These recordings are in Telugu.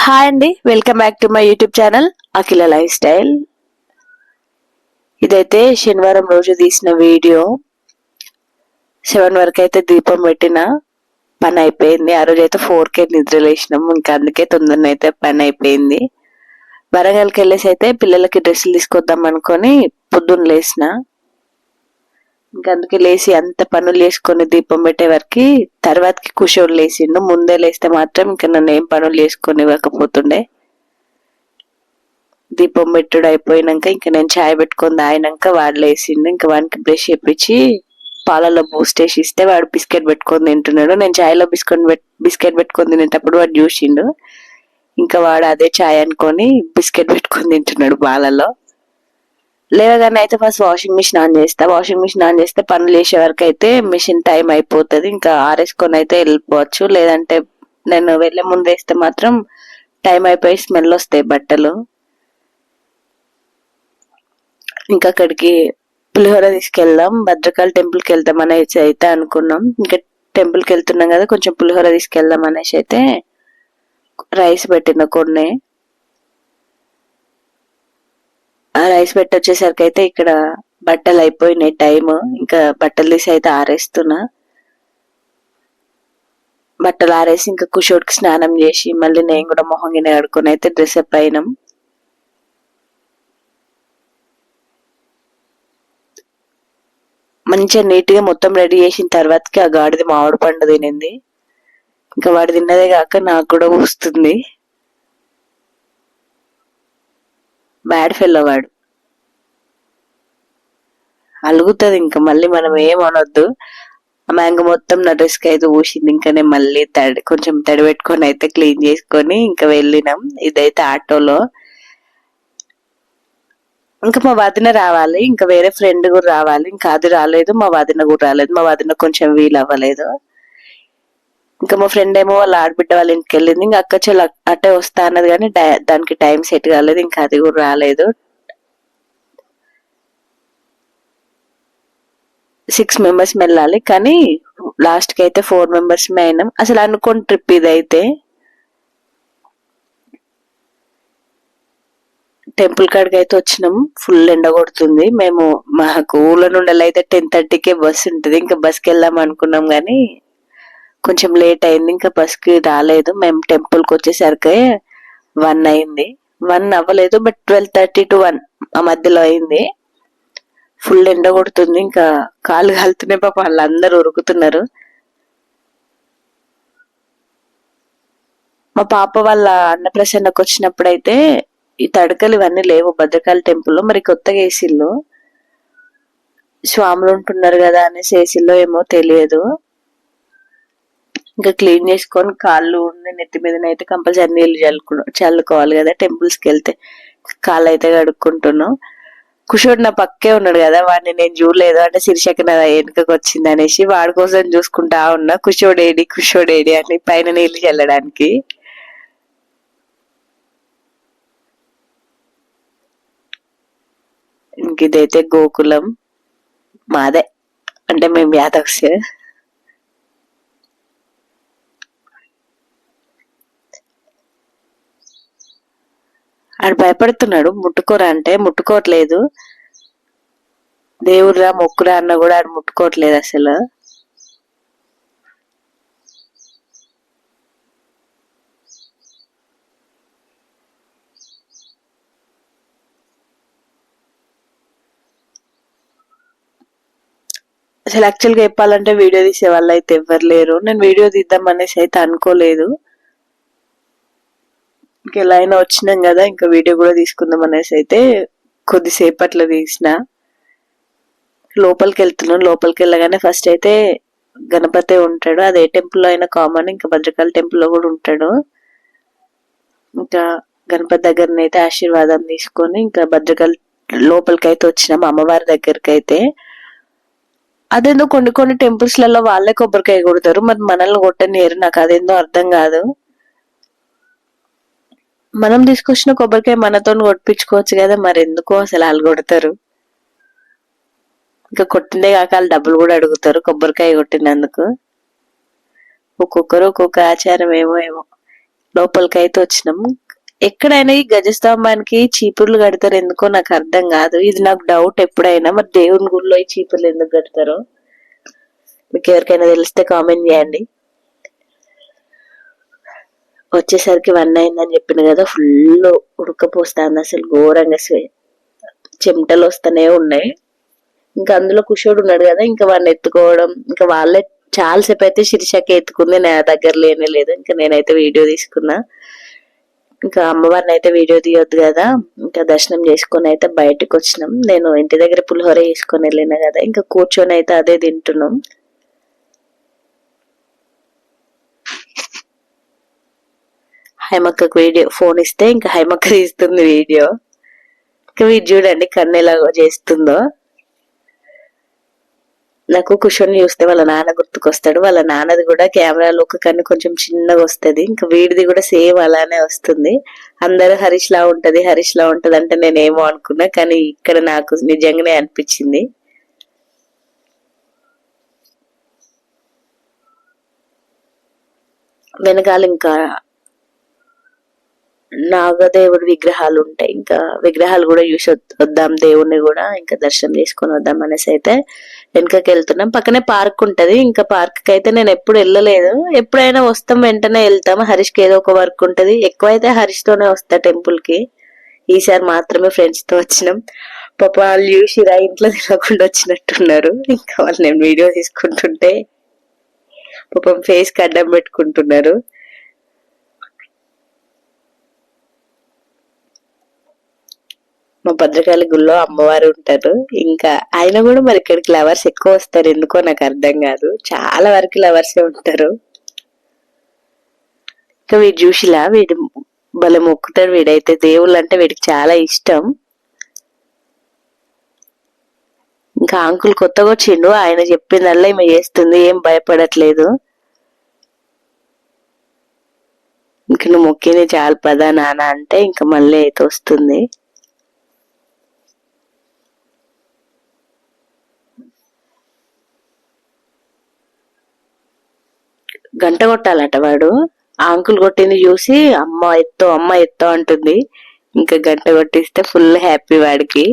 హాయ్ అండి, welcome back to my YouTube channel Akhila life style. ఇదైతే శనివారం రోజు తీసిన వీడియో. 7 వరకు అయితే దీపం పెట్టిన పని అయిపోయింది. ఆ రోజు అయితే 4కే నిద్ర లేచినాం, ఇంకా అందుకే తొందరగా అయితే పని అయిపోయింది. వరంగల్కి వెళ్ళేసి అయితే పిల్లలకి డ్రెస్సులు తీసుకొద్దాం అనుకొని పొద్దున్న లేచిన. ఇంకా అందుకే లేచి అంత పనులు చేసుకొని దీపం పెట్టే వరకు తర్వాతకి కుషోడు లేచిండు. ముందే లేస్తే మాత్రం ఇంకా నన్ను ఏం పనులు చేసుకొని ఇవ్వకపోతుండే. దీపం పెట్టుడు అయిపోయినాక ఇంకా నేను చాయ్ పెట్టుకొని తాగినాక వాడు లేచిండు. ఇంకా వాడికి బ్రష్ చేపించి పాలలో బూస్ట్ వేసి ఇస్తే వాడు బిస్కెట్ పెట్టుకొని తింటున్నాడు. నేను చాయ్లో బిస్కెట్ పెట్టుకొని తినేటప్పుడు వాడు చూసిండు. ఇంకా వాడు అదే చాయ్ అనుకొని బిస్కెట్ పెట్టుకొని తింటున్నాడు పాలలో. లేవగానే అయితే ఫస్ట్ వాషింగ్ మిషన్ ఆన్ చేస్తా. వాషింగ్ మిషన్ ఆన్ చేస్తే పనులు చేసే వరకు అయితే మిషన్ టైం అయిపోతుంది. ఇంకా ఆరేసుకొని అయితే వెళ్ళిపోవచ్చు. లేదంటే నేను వెళ్ళే ముందు వేస్తే మాత్రం టైం అయిపోయి స్మెల్ వస్తాయి బట్టలు. ఇంకా అక్కడికి పులిహోర తీసుకెళ్దాం, భద్రకాళి టెంపుల్కి వెళ్దాం అనేసి అయితే అనుకున్నాం. ఇంకా టెంపుల్కి వెళ్తున్నాం కదా, కొంచెం పులిహోర తీసుకెళ్దాం అనేసి అయితే రైస్ పెట్టిన కొన్ని. ఆ రైస్ పెట్టి వచ్చేసరికి అయితే ఇక్కడ బట్టలు అయిపోయినాయి టైమ్. ఇంకా బట్టలు తీసి అయితే ఆరేస్తున్నా. బట్టలు ఆరేసి ఇంకా కుషోడికి స్నానం చేసి మళ్ళీ నేను కూడా మొహం గిన్నె కడుక్కొని అయితే డ్రెస్ అప్ అయినాం. మంచిగా నీట్ గా మొత్తం రెడీ చేసిన తర్వాతకి ఆ గాడిది మామిడి పండు తినింది. ఇంకా వాడు తిన్నదే కాక నాకు కూడా వస్తుంది. బ్యాడ్ ఫెల్లో వాడు అలుగుతుంది. ఇంకా మళ్ళీ మనం ఏం అనొద్దు. ఆ మ్యాంగో మొత్తం నా డ్రెస్ కి అయితే ఊసింది. ఇంకా నేను మళ్ళీ కొంచెం తడి పెట్టుకొని అయితే క్లీన్ చేసుకొని ఇంకా వెళ్ళినాం. ఇదైతే ఆటోలో. ఇంకా మా వదిన రావాలి, ఇంకా వేరే ఫ్రెండ్ కూడా రావాలి. ఇంకా అది రాలేదు, మా వదిన కూడా రాలేదు. మా వదిన కొంచెం వీలు అవ్వలేదు. ఇంకా మా ఫ్రెండ్ ఏమో వాళ్ళ ఆడబిడ్డ వాళ్ళ ఇంటికి వెళ్ళింది. ఇంకా అక్క చెల్లి అట్టే వస్తా అన్నది కానీ దానికి టైం సెట్ కాలేదు. ఇంకా అది కూడా రాలేదు. 6 మెంబర్స్ వెళ్ళాలి కానీ లాస్ట్ కి అయితే 4 మెంబర్స్ అయినాం. అసలు అనుకోని ట్రిప్ ఇదైతే. టెంపుల్ కాడికి అయితే వచ్చినాం. ఫుల్ ఎండ కొడుతుంది. మేము మాకు ఊళ్ళో నుండి అయితే 10:30కే బస్ ఉంటుంది. ఇంకా బస్కి వెళ్దాం అనుకున్నాం కానీ కొంచెం లేట్ అయింది. ఇంకా బస్ కి రాలేదు. మేము టెంపుల్ కి వచ్చేసరికి 1 అయింది. 1 అవ్వలేదు, బట్ 12:30 to 1 ఆ మధ్యలో అయింది. ఫుల్ ఎండ కొడుతుంది. ఇంకా కాళ్ళు కాలుతున్నాయి. పాప వాళ్ళందరూ ఉరుకుతున్నారు. మా పాప వాళ్ళ అన్నప్రసన్నకు వచ్చినప్పుడు అయితే ఈ తడకలు ఇవన్నీ లేవు భద్రకాళి టెంపుల్లో. మరి కొత్తగా ఏసీల్లో స్వాములు ఉంటున్నారు కదా అనేసి ఏసీల్లో ఏమో తెలియదు. ఇంకా క్లీన్ చేసుకొని కాళ్ళు నెత్తి మీదనైతే కంపల్సరీ నీళ్ళు చల్లుకోవాలి కదా టెంపుల్స్ కి వెళ్తే. కాళ్ళు అయితే కడుక్కుంటున్నాం. కుషోడు నా పక్కే ఉన్నాడు కదా, వాడిని నేను చూడలేదు. అంటే శిరీషకి నా వెనుకకు వచ్చింది అనేసి వాడి కోసం చూసుకుంటా ఉన్నా. కుషోడేడి అని పైన నీళ్లు చల్లడానికి. ఇంక ఇదైతే గోకులం మాదే, అంటే మేము యాదవ్స్. ఆడు భయపడుతున్నాడు. ముట్టుకోరా అంటే ముట్టుకోవట్లేదు. దేవుడురా మొక్కురా అన్న కూడా ఆడు ముట్టుకోవట్లేదు అసలు. అసలు యాక్చువల్ గా చెప్పాలంటే వీడియో తీసే వాళ్ళు అయితే ఎవ్వరు లేరు. నేను వీడియో తీద్దాం అనేసి అయితే అనుకోలేదు. ఇంకా ఎలా అయినా వచ్చినాం కదా, ఇంకా వీడియో కూడా తీసుకుందాం అనేసి అయితే కొద్దిసేపట్లో తీసిన. లోపలికి వెళ్తున్నాం. లోపలికి వెళ్ళగానే ఫస్ట్ అయితే గణపతి ఉంటాడు. అది ఏ టెంపుల్ అయినా కామన్. ఇంకా భద్రకాళి టెంపుల్ లో కూడా ఉంటాడు. ఇంకా గణపతి దగ్గరనైతే ఆశీర్వాదం తీసుకొని ఇంకా భద్రకాళి లోపలికి అయితే వచ్చినాం. అమ్మవారి దగ్గరికి అయితే అదేందో కొన్ని టెంపుల్స్ లలో వాళ్ళే కొబ్బరికాయ కొడతారు, మరి మనల్ని కొట్టనియరు. నాకు అదేందో అర్థం కాదు. మనం తీసుకొచ్చిన కొబ్బరికాయ మనతో కొట్టించుకోవచ్చు కదా, మరి ఎందుకో అసలు వాళ్ళు కొడతారు. ఇంకా కొట్టిందే కాక వాళ్ళు డబ్బులు కూడా అడుగుతారు కొబ్బరికాయ కొట్టినందుకు. ఒక్కొక్కరు ఒక్కొక్క ఆచారం ఏమో. లోపలికైతే వచ్చినాం. ఎక్కడైనా ఈ గజస్తంభానికి చీపుర్లు కడతారు ఎందుకో నాకు అర్థం కాదు. ఇది నాకు డౌట్ ఎప్పుడైనా. మరి దేవుని గుడిలో ఈ చీపుర్లు ఎందుకు కడతారో మీకు ఎవరికైనా తెలిస్తే కామెంట్ చేయండి. వచ్చేసరికి 1 అయిందని చెప్పిన కదా, ఫుల్ ఉడకపోస్తాంది అసలు ఘోరంగా. చెమటలు వస్తూనే ఉన్నాయి. ఇంకా అందులో కుషోడు ఉన్నాడు కదా, ఇంకా వాడిని ఎత్తుకోవడం, ఇంకా వాళ్ళే చాలాసేపు అయితే శిరీషకి ఎత్తుకుంది, నా దగ్గర లేనే లేదు. ఇంకా నేనైతే వీడియో తీసుకున్నా. ఇంకా అమ్మవారిని అయితే వీడియో తీయొద్దు కదా, ఇంకా దర్శనం చేసుకొని అయితే బయటకు వచ్చినాం. నేను ఇంటి దగ్గర పులిహోర చేసుకొని వెళ్ళినా కదా, ఇంకా కూర్చొని అయితే అదే తింటున్నాం. హైమక్కకు వీడియో ఫోన్ ఇస్తే ఇంకా హైమక్క తీస్తుంది వీడియో. ఇంకా వీడు చూడండి కన్ను ఎలాగో చేస్తుందో. నాకు కుషోని చూస్తే వాళ్ళ నాన్న గుర్తుకొస్తాడు. వాళ్ళ నాన్నది కూడా కెమెరాలో ఒక కన్ను కొంచెం చిన్నగా వస్తుంది, ఇంకా వీడిది కూడా సేమ్ అలానే వస్తుంది. అందరూ హరీష్ లా ఉంటది, హరీష్ లా ఉంటది అంటే నేనేమో అనుకున్నా, కానీ ఇక్కడ నాకు నిజంగానే అనిపించింది. వెనకాల ఇంకా నాగదేవుడి విగ్రహాలు ఉంటాయి, ఇంకా విగ్రహాలు కూడా చూసి వద్దాం, దేవుణ్ణి కూడా ఇంకా దర్శనం చేసుకొని వద్దాం అనేసి అయితే వెనకకి వెళ్తున్నాం. పక్కనే పార్క్ ఉంటది, ఇంకా పార్క్ కి అయితే నేను ఎప్పుడు వెళ్ళలేదు. ఎప్పుడైనా వస్తాం వెంటనే వెళ్తాం. హరీష్ కి ఏదో ఒక వర్క్ ఉంటది, ఎక్కువైతే హరీష్ తోనే వస్తా టెంపుల్ కి. ఈసారి మాత్రమే ఫ్రెండ్స్ తో వచ్చినాం. పాప వాళ్ళు చూసిరా ఇంట్లో తినకుండా వచ్చినట్టున్నారు. ఇంకా వాళ్ళు నేను వీడియో తీసుకుంటుంటే పాపం ఫేస్ కి అడ్డం పెట్టుకుంటున్నారు. మా భద్రకాళి గుళ్ళో అమ్మవారు ఉంటారు. ఇంకా ఆయన కూడా మరి ఇక్కడికి లవర్స్ ఎక్కువ వస్తారు, ఎందుకో నాకు అర్థం కాదు. చాలా వరకు లవర్సే ఉంటారు. ఇంకా వీడు చూసిలా, వీడు భలే మొక్కుతాడు. వీడైతే దేవుళ్ళు అంటే వీడికి చాలా ఇష్టం. ఇంకా అంకుల్ కొత్తగా వచ్చిండు, ఆయన చెప్పిందల్లా ఈమె చేస్తుంది, ఏం భయపడట్లేదు. ఇంక నువ్వు మొక్కింది చాలు పదా నాన్న అంటే ఇంకా మళ్ళీ అయితే వస్తుంది. గంట కొట్టాలట వాడు. ఆ అంకుల్ కొట్టింది చూసి అమ్మ ఎత్తో అంటుంది. ఇంకా గంట కొట్టిస్తే ఫుల్ హ్యాపీ వాడికి.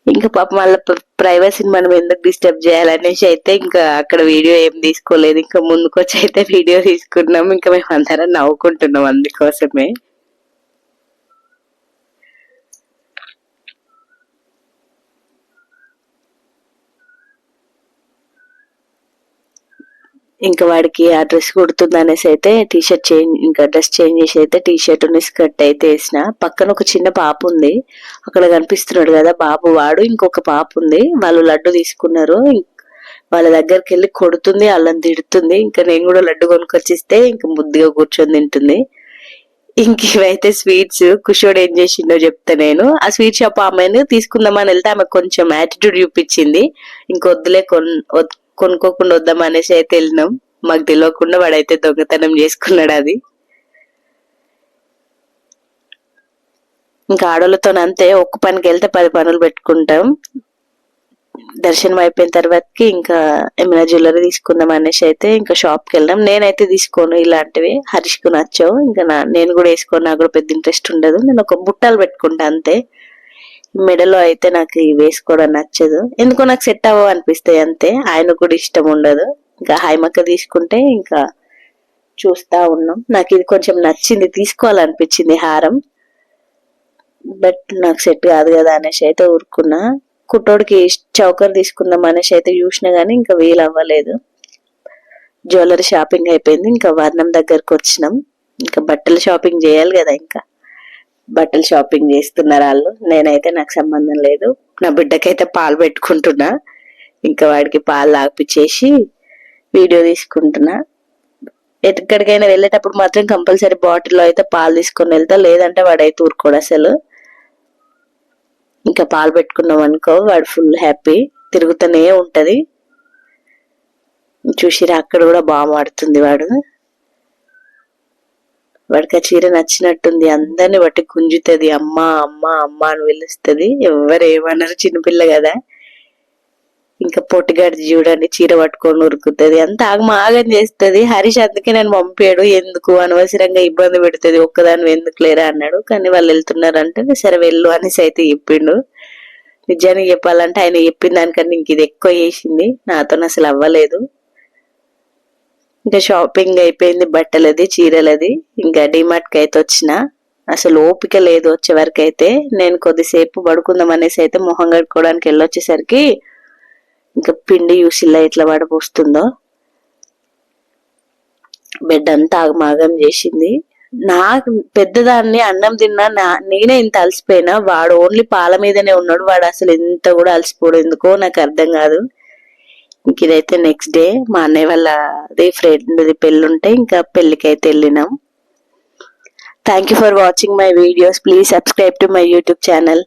ఇంకా పాప మళ్ళీ ప్రైవసీని మనం ఎందుకు డిస్టర్బ్ చేయాలనేసి అయితే ఇంకా అక్కడ వీడియో ఏం తీసుకోలేదు. ఇంకా ముందుకొచ్చి అయితే వీడియో తీసుకున్నాం. ఇంకా మేము అందరం నవ్వుకుంటున్నాం అందుకోసమే. ఇంకా వాడికి ఆ డ్రెస్ కుడుతుంది అనేసి అయితే టీషర్ట్ చేంజ్, ఇంకా డ్రెస్ చేంజ్ చేసి అయితే టీషర్ట్ స్కర్ట్ అయితే వేసిన. పక్కన ఒక చిన్న పాప ఉంది, అక్కడ కనిపిస్తున్నాడు కదా బాబు, వాడు ఇంకొక పాప ఉంది. వాళ్ళు లడ్డు తీసుకున్నారు, వాళ్ళ దగ్గరికి వెళ్ళి కొడుతుంది, వాళ్ళని తిడుతుంది. ఇంకా నేను కూడా లడ్డు కొనుక్కొచ్చిస్తే ఇంకా ముద్దుగా కూర్చొని తింటుంది. ఇంక ఇవైతే స్వీట్స్. కుషోడు ఏం చేసిండో చెప్తా నేను. ఆ స్వీట్ షాప్ ఆమెను తీసుకుందామని వెళ్తే ఆమె కొంచెం యాటిట్యూడ్ చూపించింది. ఇంకొద్దులే కొనుక్కోకుండా వద్దాం అనేసి అయితే వెళ్ళినాం. మాకు తెలియకుండా వాడైతే దొంగతనం చేసుకున్నాడు అది. ఇంకా ఆడోళ్ళతో అంతే, ఒక్క పనికి వెళ్తే 10 పనులు పెట్టుకుంటాం. దర్శనం అయిపోయిన తర్వాతకి ఇంకా ఏమైనా జ్యువెలరీ తీసుకుందాం అనేసి అయితే ఇంకా షాప్ కి వెళ్ళాం. నేనైతే తీసుకోను ఇలాంటివి, హరీష్ కు నచ్చవు. ఇంకా నేను కూడా వేసుకోను, నాకు కూడా పెద్ద ఇంట్రెస్ట్ ఉండదు. నేను ఒక బుట్టాలు పెట్టుకుంటా అంతే. మెడలో అయితే నాకు వేసుకోవడం నచ్చదు, ఎందుకో నాకు సెట్ అవ్వ అనిపిస్తాయి అంతే. ఆయన కూడా ఇష్టం ఉండదు. ఇంకా హైమక్క తీసుకుంటే ఇంకా చూస్తా ఉన్నాం. నాకు ఇది కొంచెం నచ్చింది, తీసుకోవాలనిపించింది హారం, బట్ నాకు సెట్ కాదు కదా అనేసి అయితే ఊరుకున్నా. కుట్టోడికి చౌకర్ తీసుకుందాం అనేసి అయితే చూసినా గానీ ఇంకా వీలు అవ్వలేదు. జ్యువెలరీ షాపింగ్ అయిపోయింది, ఇంకా వర్ణం దగ్గరకు వచ్చినాం. ఇంకా బట్టలు షాపింగ్ చేయాలి కదా, ఇంకా బట్టలు షాపింగ్ చేస్తున్నారు వాళ్ళు. నేనైతే నాకు సంబంధం లేదు. నా బిడ్డకైతే పాలు పెట్టుకుంటున్నా, ఇంకా వాడికి పాలు తాగిపిచ్చేసి వీడియో తీసుకుంటున్నా. ఎక్కడికైనా వెళ్ళేటప్పుడు మాత్రం కంపల్సరీ బాటిల్లో అయితే పాలు తీసుకొని వెళ్తా, లేదంటే వాడైతే ఊరుకోడు అసలు. ఇంకా పాలు పెట్టుకున్నాం అనుకో వాడు ఫుల్ హ్యాపీ, తిరుగుతూనే ఉంటది. చూసిరా అక్కడ కూడా బాగా మాడుతుంది వాడు. వాడికి ఆ చీర నచ్చినట్టుంది, అందరిని బట్టి గుంజుతుంది, అమ్మ అమ్మ అమ్మ అని పిలుస్తుంది. ఎవరు ఏమన్నారు, చిన్నపిల్ల కదా. ఇంకా పొట్టిగాడి చూడండి చీర పట్టుకొని ఉరుకుతుంది, అంత ఆగమాగం చేస్తుంది. హరీష్ అందుకే నేను పంపాడు, ఎందుకు అనవసరంగా ఇబ్బంది పెడుతుంది, ఒక్కదాని ఎందుకు లేరా అన్నాడు. కానీ వాళ్ళు వెళ్తున్నారంటే సరే వెళ్ళు అనేసి అయితే చెప్పిండు. నిజానికి చెప్పాలంటే ఆయన చెప్పిన దానికన్నా ఇంక ఇది ఎక్కువ చేసింది, నాతో అసలు అవ్వలేదు. ఇంకా షాపింగ్ అయిపోయింది, బట్టలది చీరలది. ఇంకా డిమార్ట్ కి అయితే వచ్చిన, అసలు ఓపిక లేదు వచ్చే వరకు అయితే. నేను కొద్దిసేపు పడుకుందాం అనేసి అయితే మొహం కడుక్కోవడానికి వెళ్ళొచ్చేసరికి ఇంకా పిండి చూసిల్లా ఎట్లా పడపోస్తుందో, బెడ్ అంతా ఆగమాగం చేసింది. నాకు పెద్దదాన్ని అన్నం తిన్నా నేనే ఇంత అలసిపోయినా, వాడు ఓన్లీ పాల మీదనే ఉన్నాడు. వాడు అసలు ఎంత కూడా అలసిపోడు ఎందుకో నాకు అర్థం కాదు. ఇంక ఇదైతే నెక్స్ట్ డే మా అన్నయ్య వాళ్ళ ఫ్రెండ్ది పెళ్ళి ఉంటే ఇంకా పెళ్లికి అయితే వెళ్ళినాం. Thank you for watching my videos. Please subscribe to my YouTube channel.